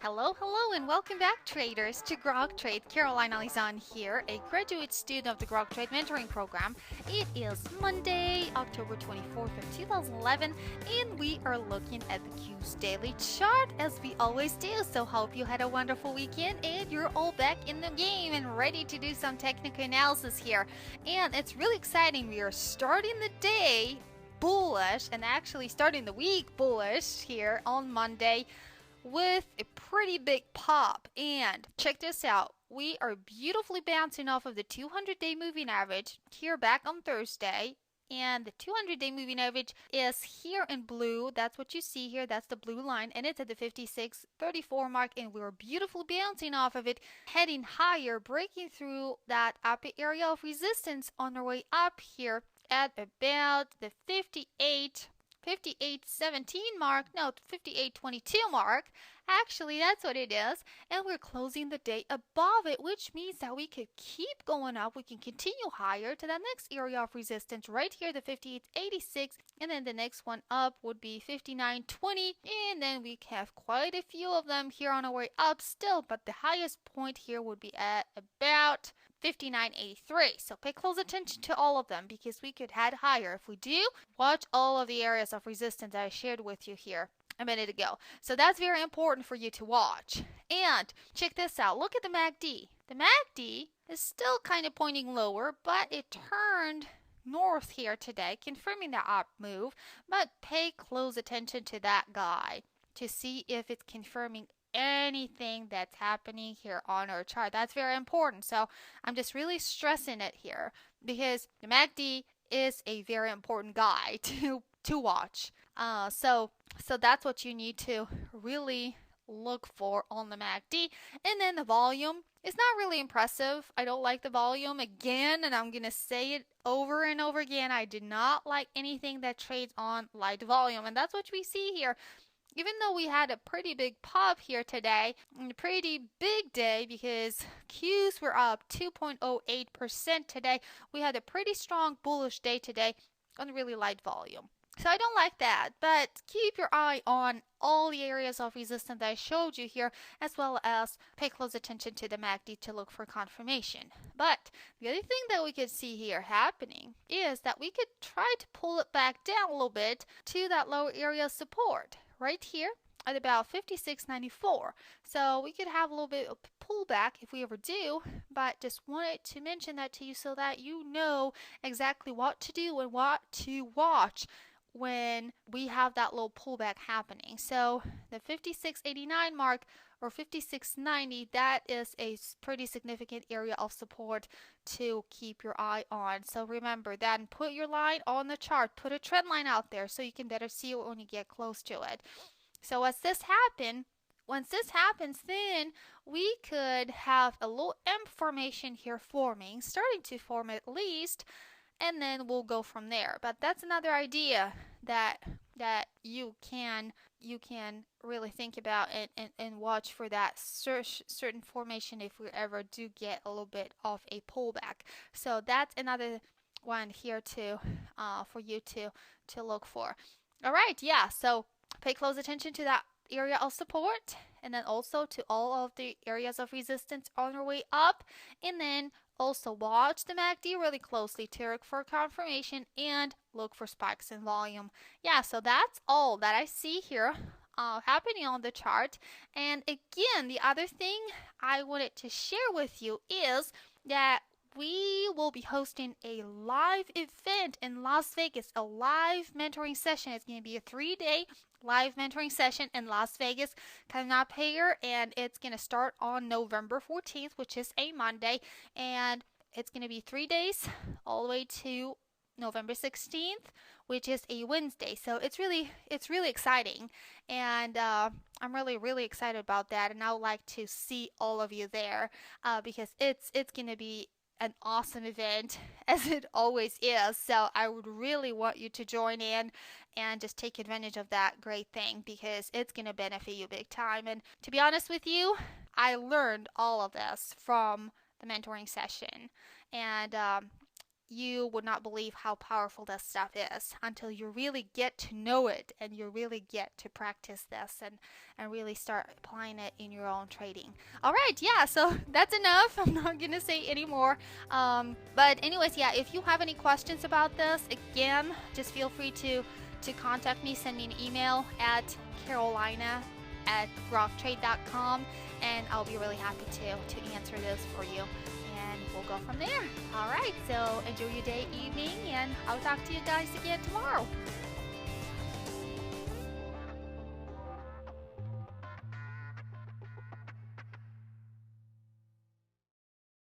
Hello, hello, and welcome back, traders, to Grok Trade. Caroline Alizan here, a graduate student of the Grok Trade Mentoring Program. It is Monday, October 24th of 2011, and we are looking at the Q's daily chart as we always do. So hope you had a wonderful weekend and you're all back in the game and ready to do some technical analysis here. And it's really exciting. We are starting the day bullish and actually starting the week bullish here on Monday with a pretty big pop. And check this out. We are beautifully bouncing off of the 200-day moving average here back on Thursday. And the 200-day moving average is here in blue. That's what you see here. That's the blue line. And it's at the 56.34 mark. And we're beautifully bouncing off of it, heading higher, breaking through that upper area of resistance on our way up here at about the 58.17 mark, no, 58.22 mark. Actually, that's what it is. And we're closing the day above it, which means that we could keep going up. We can continue higher to that next area of resistance right here, the 58.86. And then the next one up would be 59.20. And then we have quite a few of them here on our way up still. But the highest point here would be at about 59.83. So pay close attention to all of them because we could head higher. If we do, watch all of the areas of resistance that I shared with you here a minute ago. So that's very important for you to watch. And check this out. Look at the MACD. The MACD is still kind of pointing lower, but it turned north here today, confirming the up move. But pay close attention to that guy to see if it's confirming anything that's happening here on our chart. That's very important. So I'm just really stressing it here because the MACD is a very important guy to watch. So that's what you need to really look for on the MACD. And then the volume is not really impressive. I don't like the volume again, and I'm going to say it over and over again. I do not like anything that trades on light volume, and that's what we see here. Even though we had a pretty big pop here today, a pretty big day because Qs were up 2.08% today, we had a pretty strong bullish day today on really light volume. So I don't like that, but keep your eye on all the areas of resistance that I showed you here, as well as pay close attention to the MACD to look for confirmation. But the other thing that we could see here happening is that we could try to pull it back down a little bit to that lower area of support right here at about 56.94. So we could have a little bit of pullback if we ever do, but just wanted to mention that to you so that you know exactly what to do and what to watch when we have that little pullback happening. So the 56.89 mark or 56.90, that is a pretty significant area of support to keep your eye on. So remember that and put your line on the chart. Put a trend line out there so you can better see it when you get close to it. So once this happens, then we could have a little M formation here forming, starting to form at least, and then we'll go from there. But that's another idea that you can really think about and watch for that certain formation if we ever do get a little bit of a pullback. So that's another one here for you to look for. All right, yeah, so pay close attention to that area of support and then also to all of the areas of resistance on our way up, and then also watch the MACD really closely to look for confirmation and look for spikes in volume. Yeah, so that's all that I see here happening on the chart. And again, the other thing I wanted to share with you is that we will be hosting a live event in Las Vegas, a live mentoring session. It's going to be a 3-day live mentoring session in Las Vegas coming up here, and it's going to start on November 14th, which is a Monday, and it's going to be 3 days all the way to November 16th, which is a Wednesday. So it's really exciting, and I'm really excited about that, and I would like to see all of you there because it's going to be an awesome event, as it always is. So I would really want you to join in and just take advantage of that great thing because it's going to benefit you big time. And to be honest with you, I learned all of this from the mentoring session. And you would not believe how powerful this stuff is until you really get to know it and you really get to practice this and really start applying it in your own trading. All right, yeah, so that's enough. I'm not going to say any more. But anyways, yeah, if you have any questions about this, again, just feel free to contact me. Send me an email at carolina@groktrade.com, and I'll be really happy to answer those for you. And we'll go from there. All right, so enjoy your day, evening, and I'll talk to you guys again tomorrow.